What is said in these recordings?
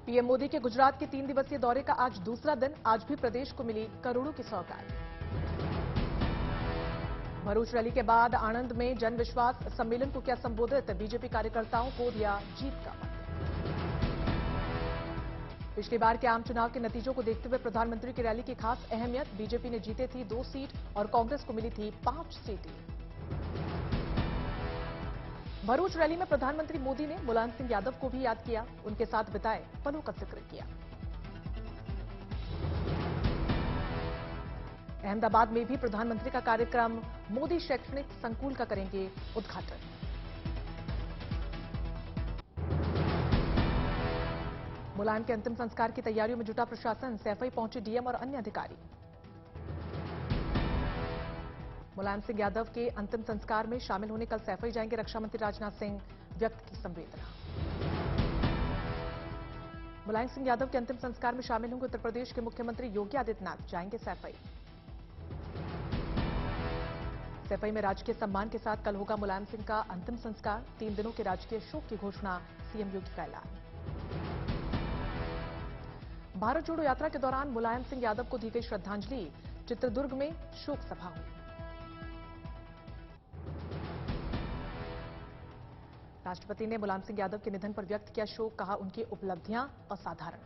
PM Modi के गुजरात के 3 दिवसीय दौरे का आज दूसरा दिन। आज भी प्रदेश को मिली करोड़ों की सौगात। भरूच रैली के बाद आणंद में जन विश्वास सम्मेलन को किया संबोधित। बीजेपी कार्यकर्ताओं को दिया जीत का मंत्र। पिछली बार के आम चुनाव के नतीजों को देखते हुए प्रधानमंत्री की रैली की खास अहमियत। बीजेपी ने जीते थी 2 सीट और कांग्रेस को मिली थी 5 सीटें। भरूच रैली में प्रधानमंत्री मोदी ने मुलायम सिंह यादव को भी याद किया, उनके साथ बिताए पलों का जिक्र किया। अहमदाबाद में भी प्रधानमंत्री का कार्यक्रम। मोदी शैक्षणिक संकुल का करेंगे उद्घाटन। मुलायम के अंतिम संस्कार की तैयारियों में जुटा प्रशासन। सैफई पहुंचे डीएम और अन्य अधिकारी। मुलायम सिंह यादव के अंतिम संस्कार में शामिल होने कल सैफई जाएंगे रक्षा मंत्री राजनाथ सिंह। व्यक्त की संवेदना। मुलायम सिंह यादव के अंतिम संस्कार में शामिल होंगे उत्तर प्रदेश के मुख्यमंत्री योगी आदित्यनाथ। जाएंगे सैफई। सैफई में राजकीय सम्मान के साथ कल होगा मुलायम सिंह का अंतिम संस्कार। 3 दिनों के राजकीय शोक की घोषणा। सीएम योगी का ऐलान। भारत जोड़ो यात्रा के दौरान मुलायम सिंह यादव को दी गई श्रद्धांजलि। चित्रदुर्ग में शोक सभा हुई। राष्ट्रपति ने मुलायम सिंह यादव के निधन पर व्यक्त किया शोक। कहा उनकी उपलब्धियां असाधारण।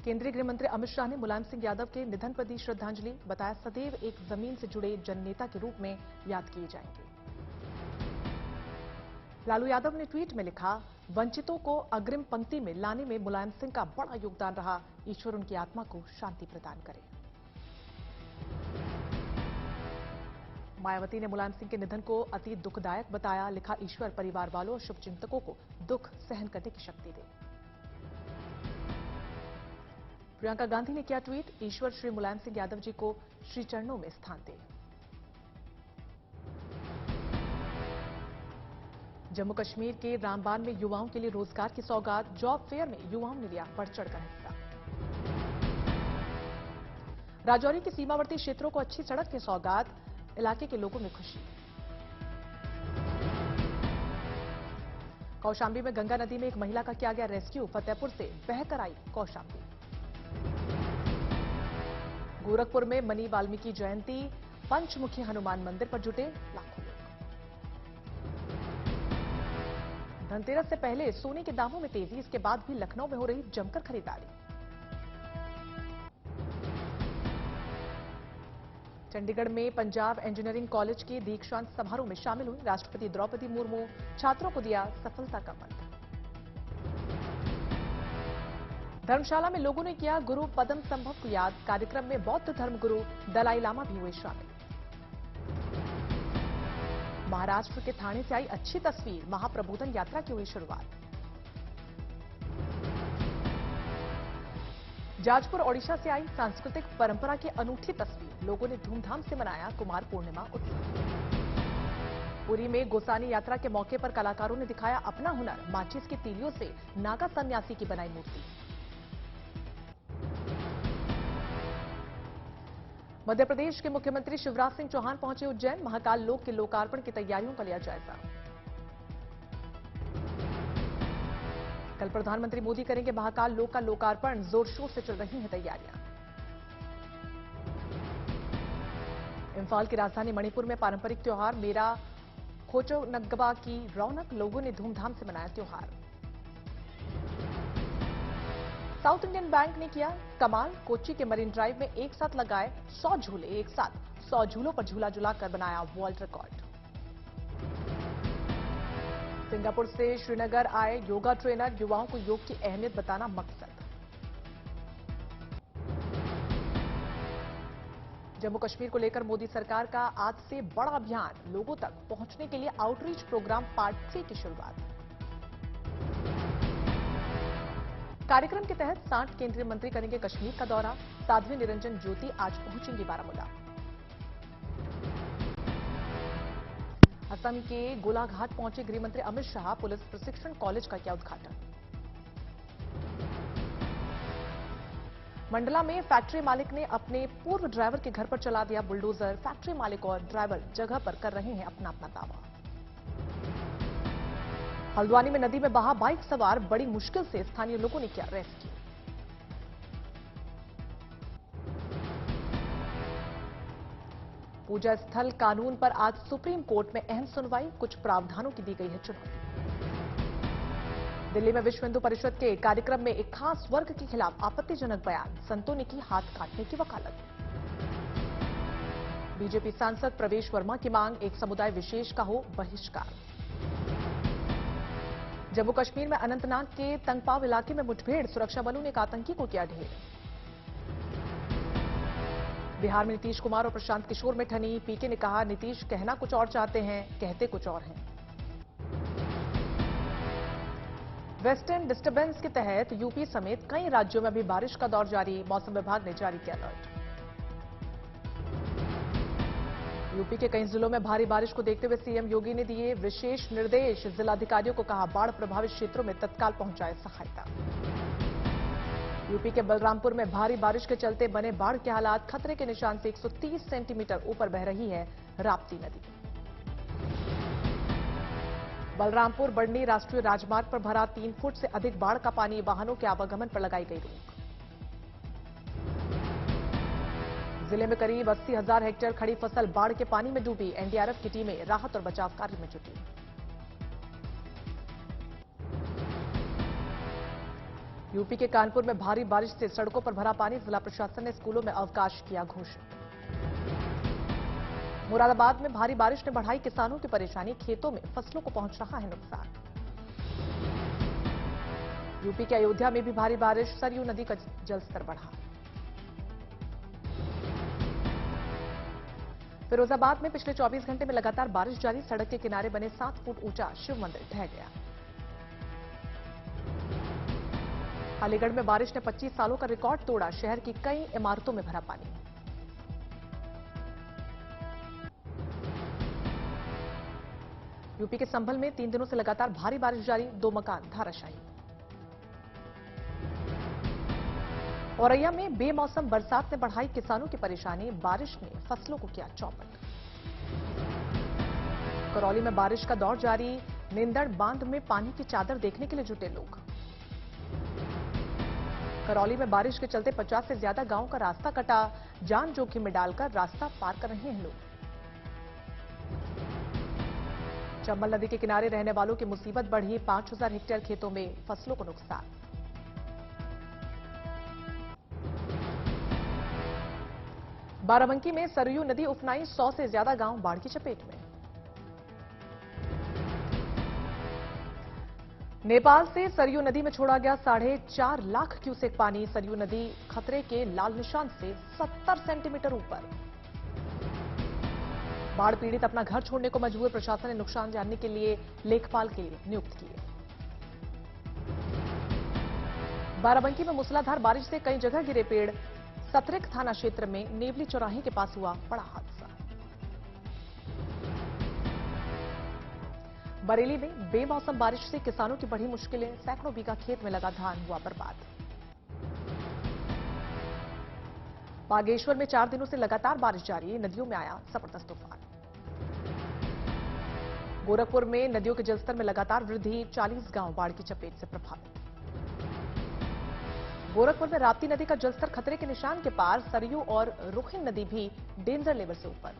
केंद्रीय गृह मंत्री अमित शाह ने मुलायम सिंह यादव के निधन पर दी श्रद्धांजलि। बताया सदैव एक जमीन से जुड़े जननेता के रूप में याद किए जाएंगे। लालू यादव ने ट्वीट में लिखा, वंचितों को अग्रिम पंक्ति में लाने में मुलायम सिंह का बड़ा योगदान रहा। ईश्वर उनकी आत्मा को शांति प्रदान करे। मायावती ने मुलायम सिंह के निधन को अति दुखदायक बताया। लिखा, ईश्वर परिवार वालों और शुभचिंतकों को दुख सहन करने की शक्ति दे। प्रियंका गांधी ने किया ट्वीट, ईश्वर श्री मुलायम सिंह यादव जी को श्री चरणों में स्थान दे। जम्मू कश्मीर के रामबान में युवाओं के लिए रोजगार की सौगात। जॉब फेयर में युवाओं ने लिया बढ़ चढ़कर हिस्सा। राजौरी के सीमावर्ती क्षेत्रों को अच्छी सड़क की सौगात। इलाके के लोगों में खुशी। कौशांबी में गंगा नदी में एक महिला का किया गया रेस्क्यू। फतेहपुर से बहकर आई कौशांबी। गोरखपुर में मनी वाल्मीकि जयंती। पंचमुखी हनुमान मंदिर पर जुटे लाखों लोग। धनतेरस से पहले सोने के दामों में तेजी। इसके बाद भी लखनऊ में हो रही जमकर खरीदारी। चंडीगढ़ में पंजाब इंजीनियरिंग कॉलेज के दीक्षांत समारोह में शामिल हुई राष्ट्रपति द्रौपदी मुर्मू। छात्रों को दिया सफलता का मंत्र। धर्मशाला में लोगों ने किया गुरु पदम संभव को याद। कार्यक्रम में बौद्ध धर्मगुरु दलाई लामा भी हुए शामिल। महाराष्ट्र के थाने से आई अच्छी तस्वीर। महाप्रबोधन यात्रा की हुई शुरुआत। जाजपुर ओडिशा से आई सांस्कृतिक परंपरा की अनूठी तस्वीर। लोगों ने धूमधाम से मनाया कुमार पूर्णिमा उत्सव। पुरी में गोसानी यात्रा के मौके पर कलाकारों ने दिखाया अपना हुनर। माचिस की तीलियों से नागा सन्यासी की बनाई मूर्ति। मध्य प्रदेश के मुख्यमंत्री शिवराज सिंह चौहान पहुंचे उज्जैन। महाकाल लोक के लोकार्पण की तैयारियों का लिया जायजा। कल प्रधानमंत्री मोदी करेंगे महाकाल लोक का लोकार्पण। जोर शोर से चल रही हैं तैयारियां। इंफाल की राजधानी मणिपुर में पारंपरिक त्योहार मेरा खोचोनगबा की रौनक। लोगों ने धूमधाम से मनाया त्योहार। साउथ इंडियन बैंक ने किया कमाल। कोच्चि के मरीन ड्राइव में एक साथ लगाए 100 झूले। एक साथ 100 झूलों पर झूला झुलाकर बनाया वर्ल्ड रिकॉर्ड। सिंगापुर से श्रीनगर आए योगा ट्रेनर। युवाओं को योग की अहमियत बताना मकसद। जम्मू कश्मीर को लेकर मोदी सरकार का आज से बड़ा अभियान। लोगों तक पहुंचने के लिए आउटरीच प्रोग्राम पार्ट 3 की शुरुआत। कार्यक्रम के तहत 60 केंद्रीय मंत्री करेंगे कश्मीर का दौरा। साध्वी निरंजन ज्योति आज पहुंचेंगी बारामूला। असम के गोलाघाट पहुंचे गृह मंत्री अमित शाह। पुलिस प्रशिक्षण कॉलेज का किया उद्घाटन। मंडला में फैक्ट्री मालिक ने अपने पूर्व ड्राइवर के घर पर चला दिया बुलडोजर। फैक्ट्री मालिक और ड्राइवर जगह पर कर रहे हैं अपना अपना दावा। हल्द्वानी में नदी में बहा बाइक सवार, बड़ी मुश्किल से स्थानीय लोगों ने किया रेस्क्यू। पूजा स्थल कानून पर आज सुप्रीम कोर्ट में अहम सुनवाई, कुछ प्रावधानों की दी गई है चुनौती। दिल्ली में विश्व हिंदू परिषद के कार्यक्रम में एक खास वर्ग के खिलाफ आपत्तिजनक बयान, संतों ने की हाथ काटने की वकालत। बीजेपी सांसद प्रवेश वर्मा की मांग, एक समुदाय विशेष का हो बहिष्कार। जम्मू कश्मीर में अनंतनाग के तंगपाव इलाके में मुठभेड़, सुरक्षा बलों ने एक आतंकी को किया ढेर। बिहार में नीतीश कुमार और प्रशांत किशोर में ठनी, पीके ने कहा नीतीश कहना कुछ और चाहते हैं, कहते कुछ और हैं। वेस्टर्न डिस्टर्बेंस के तहत यूपी समेत कई राज्यों में अभी बारिश का दौर जारी, मौसम विभाग ने जारी किया अलर्ट। यूपी के कई जिलों में भारी बारिश को देखते हुए सीएम योगी ने दिए विशेष निर्देश, जिलाधिकारियों को कहा बाढ़ प्रभावित क्षेत्रों में तत्काल पहुंचाए सहायता। यूपी के बलरामपुर में भारी बारिश के चलते बने बाढ़ के हालात, खतरे के निशान से 130 सेंटीमीटर ऊपर बह रही है राप्ती नदी। बलरामपुर बढ़नी राष्ट्रीय राजमार्ग पर भरा 3 फुट से अधिक बाढ़ का पानी, वाहनों के आवागमन पर लगाई गई रोक। जिले में करीब 80,000 हेक्टेयर खड़ी फसल बाढ़ के पानी में डूबी, एनडीआरएफ की टीमें राहत और बचाव कार्य में जुटी। यूपी के कानपुर में भारी बारिश से सड़कों पर भरा पानी, जिला प्रशासन ने स्कूलों में अवकाश किया घोषित। मुरादाबाद में भारी बारिश ने बढ़ाई किसानों की परेशानी, खेतों में फसलों को पहुंच रहा है नुकसान। यूपी के अयोध्या में भी भारी बारिश, सरयू नदी का जलस्तर बढ़ा। फिरोजाबाद में पिछले 24 घंटे में लगातार बारिश जारी, सड़क के किनारे बने 7 फुट ऊंचा शिव मंदिर ढह गया। अलीगढ़ में बारिश ने 25 सालों का रिकॉर्ड तोड़ा, शहर की कई इमारतों में भरा पानी। यूपी के संभल में 3 दिनों से लगातार भारी बारिश जारी, 2 मकान धराशायी। औरैया में बेमौसम बरसात ने बढ़ाई किसानों की परेशानी, बारिश ने फसलों को किया चौपट। करौली में बारिश का दौर जारी, नेंदड़ बांध में पानी की चादर देखने के लिए जुटे लोग। करौली में बारिश के चलते 50 से ज्यादा गांवों का रास्ता कटा, जान जोखिम में डालकर रास्ता पार कर रहे हैं लोग। चंबल नदी के किनारे रहने वालों की मुसीबत बढ़ी, 5,000 हेक्टेयर खेतों में फसलों को नुकसान। बाराबंकी में सरयू नदी उफनाई, 100 से ज्यादा गांव बाढ़ की चपेट में। नेपाल से सरयू नदी में छोड़ा गया 4.5 लाख क्यूसेक पानी, सरयू नदी खतरे के लाल निशान से 70 सेंटीमीटर ऊपर। बाढ़ पीड़ित अपना घर छोड़ने को मजबूर, प्रशासन ने नुकसान जानने के लिए लेखपाल के लिए नियुक्त किए। बाराबंकी में मूसलाधार बारिश से कई जगह गिरे पेड़, सतरिक थाना क्षेत्र में नेवली चौराहे के पास हुआ बड़ा हादसा। बरेली में बेमौसम बारिश से किसानों की बढ़ी मुश्किलें, सैकड़ों बीघा खेत में लगा धान हुआ बर्बाद। बागेश्वर में 4 दिनों से लगातार बारिश जारी, नदियों में आया जबरदस्त तूफान। गोरखपुर में नदियों के जलस्तर में लगातार वृद्धि, 40 गांव बाढ़ की चपेट से प्रभावित। गोरखपुर में राप्ती नदी का जलस्तर खतरे के निशान के पार, सरयू और रुखिन नदी भी डेंजर लेवल से ऊपर।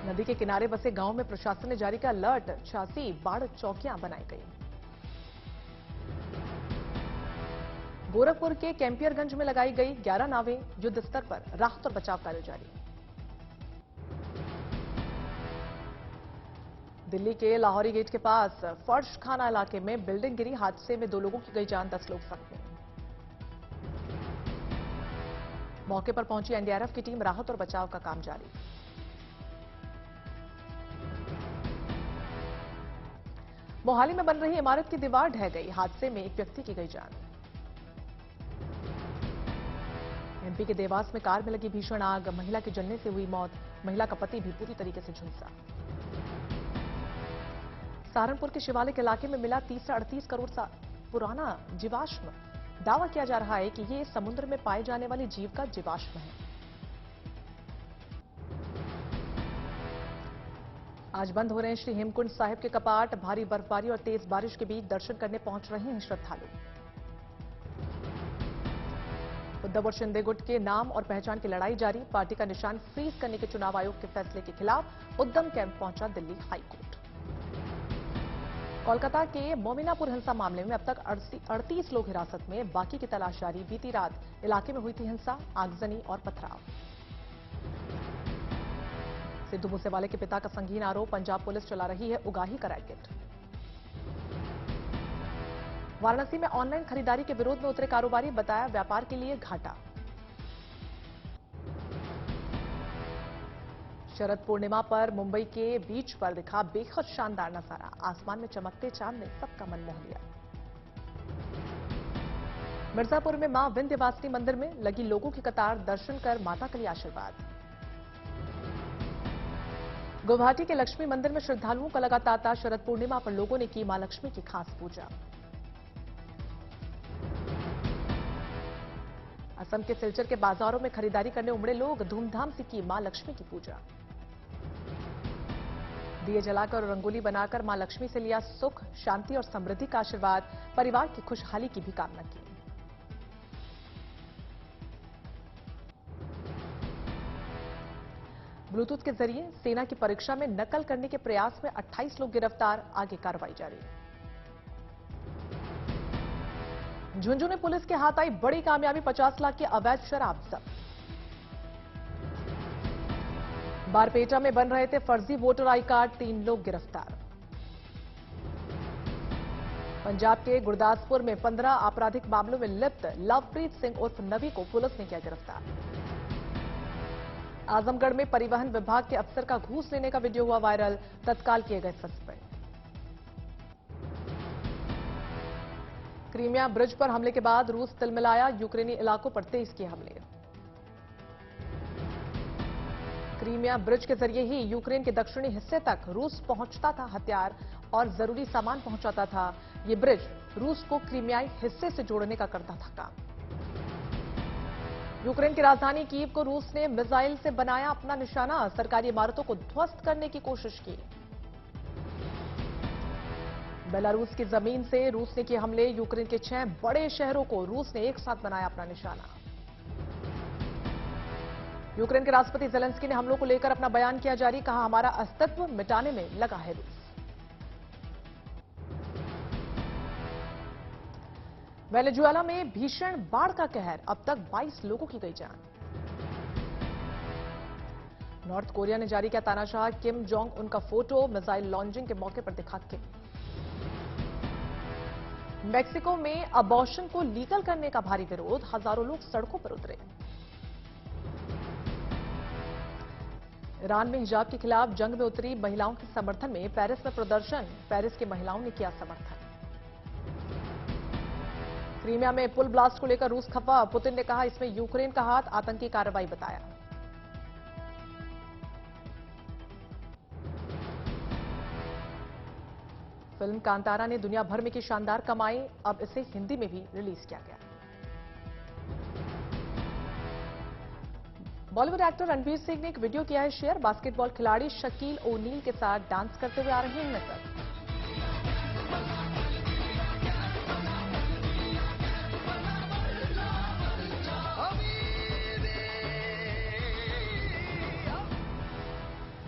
नदी के किनारे बसे गांव में प्रशासन ने जारी किया अलर्ट, 86 बाढ़ चौकियां बनाई गई। गोरखपुर के कैंपियरगंज में लगाई गई 11 नावें, युद्ध स्तर पर राहत और बचाव कार्य जारी। दिल्ली के लाहौरी गेट के पास फर्श खाना इलाके में बिल्डिंग गिरी, हादसे में 2 लोगों की गई जान, 10 लोग जख्मी। मौके पर पहुंची एनडीआरएफ की टीम, राहत और बचाव का काम जारी। मोहाली में बन रही इमारत की दीवार ढह गई, हादसे में एक व्यक्ति की गई जान। एमपी के देवास में कार में लगी भीषण आग, महिला के जलने से हुई मौत, महिला का पति भी पूरी तरीके से झुलसा। सहारनपुर के शिवालिक इलाके में मिला 30 से 38 करोड़ पुराना जीवाश्म, दावा किया जा रहा है कि ये समुद्र में पाए जाने वाले जीव का जीवाश्म है। आज बंद हो रहे हैं श्री हेमकुंड साहिब के कपाट। भारी बर्फबारी और तेज बारिश के बीच दर्शन करने पहुंच रहे हैं श्रद्धालु। उद्धव और शिंदे गुट के नाम और पहचान की लड़ाई जारी। पार्टी का निशान फ्रीज करने के चुनाव आयोग के फैसले के खिलाफ उद्यम कैंप पहुंचा दिल्ली हाईकोर्ट। कोलकाता के मोमिनापुर हिंसा मामले में अब तक 38 लोग हिरासत में, बाकी की तलाश जारी। बीती रात इलाके में हुई थी हिंसा, आगजनी और पथराव। सिद्धू मूसेवाले के पिता का संगीन आरोप, पंजाब पुलिस चला रही है उगाही का रैकेट। वाराणसी में ऑनलाइन खरीदारी के विरोध में उतरे कारोबारी, बताया व्यापार के लिए घाटा। शरद पूर्णिमा पर मुंबई के बीच पर दिखा बेहद शानदार नजारा। आसमान में चमकते चांद ने सबका मन मोह लिया। मिर्जापुर में मां विंध्यवासिनी मंदिर में लगी लोगों की कतार, दर्शन कर माता के लिए आशीर्वाद। गुवाहाटी के लक्ष्मी मंदिर में श्रद्धालुओं का लगा तांता। शरद पूर्णिमा पर लोगों ने की मां लक्ष्मी की खास पूजा। असम के सिलचर के बाजारों में खरीदारी करने उमड़े लोग, धूमधाम से की मां लक्ष्मी की पूजा। दिए जलाकर और रंगोली बनाकर मां लक्ष्मी से लिया सुख, शांति और समृद्धि का आशीर्वाद। परिवार की खुशहाली की भी कामना की। ब्लूटूथ के जरिए सेना की परीक्षा में नकल करने के प्रयास में 28 लोग गिरफ्तार, आगे कार्रवाई जारी। झुंझुनू पुलिस के हाथ आई बड़ी कामयाबी, 50 लाख की अवैध शराब जब्त। बारपेटा में बन रहे थे फर्जी वोटर आई कार्ड, 3 लोग गिरफ्तार। पंजाब के गुरदासपुर में 15 आपराधिक मामलों में लिप्त लवप्रीत सिंह उर्फ नवी को पुलिस ने किया गिरफ्तार। आजमगढ़ में परिवहन विभाग के अफसर का घूस लेने का वीडियो हुआ वायरल, तत्काल किए गए सस्पेंड। क्रीमिया ब्रिज पर हमले के बाद रूस तिलमिलाया, यूक्रेनी इलाकों पर तेज किए हमले। क्रीमिया ब्रिज के जरिए ही यूक्रेन के दक्षिणी हिस्से तक रूस पहुंचता था, हथियार और जरूरी सामान पहुंचाता था। ये ब्रिज रूस को क्रीमियाई हिस्से से जोड़ने का करता था काम। यूक्रेन की राजधानी कीव को रूस ने मिसाइल से बनाया अपना निशाना, सरकारी इमारतों को ध्वस्त करने की कोशिश की। बेलारूस की जमीन से रूस ने किए हमले, यूक्रेन के 6 बड़े शहरों को रूस ने एक साथ बनाया अपना निशाना। यूक्रेन के राष्ट्रपति जेलेंस्की ने हमलों को लेकर अपना बयान किया जारी, कहा हमारा अस्तित्व मिटाने में लगा है रूस। वेनेजुएला में भीषण बाढ़ का कहर, अब तक 22 लोगों की गई जान। नॉर्थ कोरिया ने जारी किया तानाशाह, किम जोंग उन का फोटो, मिसाइल लॉन्चिंग के मौके पर दिखा किम। मेक्सिको में अबॉर्शन को लीगल करने का भारी विरोध, हजारों लोग सड़कों पर उतरे। ईरान में हिजाब के खिलाफ जंग में उतरी महिलाओं के समर्थन में पेरिस में प्रदर्शन, पेरिस की महिलाओं ने किया समर्थन। क्रीमिया में पुल ब्लास्ट को लेकर रूस खफा, पुतिन ने कहा इसमें यूक्रेन का हाथ, आतंकी कार्रवाई बताया। फिल्म कांतारा ने दुनिया भर में की शानदार कमाई, अब इसे हिंदी में भी रिलीज किया गया। बॉलीवुड एक्टर रणवीर सिंह ने एक वीडियो किया है शेयर, बास्केटबॉल खिलाड़ी शकील ओनील के साथ डांस करते हुए आ रहे हैं नजर।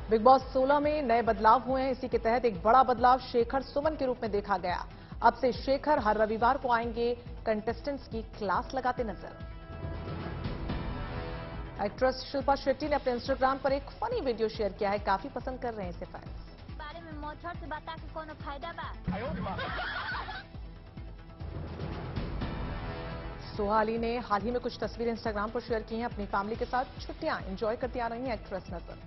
बिग बॉस 16 में नए बदलाव हुए हैं, इसी के तहत एक बड़ा बदलाव शेखर सुमन के रूप में देखा गया। अब से शेखर हर रविवार को आएंगे कंटेस्टेंट्स की क्लास लगाते नजर। एक्ट्रेस शिल्पा शेट्टी ने अपने इंस्टाग्राम पर एक फनी वीडियो शेयर किया है, काफी पसंद कर रहे हैं इसे फैंस। बारे में मोछर से बता के कोनो फायदा बा? सोहा अली ने हाल ही में कुछ तस्वीरें इंस्टाग्राम पर शेयर की हैं, अपनी फैमिली के साथ छुट्टियां एंजॉय करती आ रही हैं एक्ट्रेस नजर।